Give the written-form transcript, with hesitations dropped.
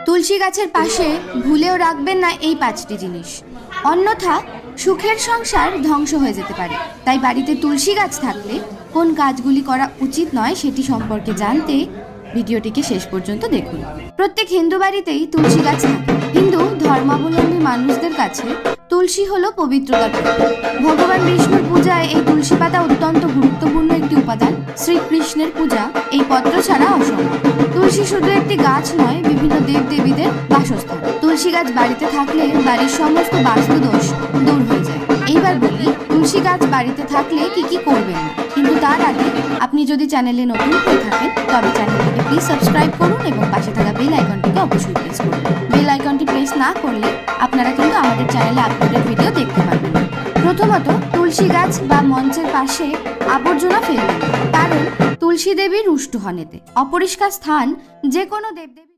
তুলসী গাছের পাশে ভুলেও রাখবেন না এই 5টি জিনিস, অন্যথা সুখের সংসার ধ্বংস হয়ে যেতে পারে। তাই বাড়িতে তুলসী গাছ থাকলে কোন কাজগুলি করা উচিত নয় সেটি সম্পর্কে জানতে ভিডিওটিকে শেষ পর্যন্ত দেখুন। প্রত্যেক হিন্দু বাড়িতেই তুলসী গাছ থাকে। হিন্দু ধর্মাবলম্বী মানুষদের কাছে তুলসী হলো পবিত্রতার প্রতীক। ভগবান বিষ্ণুর পূজায় এই তুলসী পাতা অত্যন্ত গুরুত্বপূর্ণ একটি উপাদান। শ্রীকৃষ্ণের পূজা এই পত্র ছাড়া অসম্ভব। তুলসী শুধু একটি গাছ নয়, বিভিন্ন দেবদেবীদের বাসস্থান। তুলসী গাছ বাড়িতে থাকলে বাড়ির সমস্ত বাস্তু দোষ দূর হয়ে যায়। এইবার বলি তুলসী গাছ বাড়িতে থাকলে কি কি করবেন না। কিন্তু তার আগে আপনি যদি চ্যানেলে নতুন হয়ে থাকেন তবে চ্যানেলটিকে প্লিজ সাবস্ক্রাইব করুন এবং পাশে থাকা বেল আইকনটিকে অবশ্যই প্রেস করুন। বেল আইকনটি প্রেস না করলে আপনারা কিন্তু আমাদের চ্যানেলে আপলোডেড ভিডিও দেখতে পারবেন না। প্রথমত, তুলসী গাছ বা মঞ্চের পাশে আবর্জনা ফেলবেন, কারণ তুলসী দেবী রুষ্ট হন এতে। অপরিষ্কার স্থান যে কোনো দেবদেবী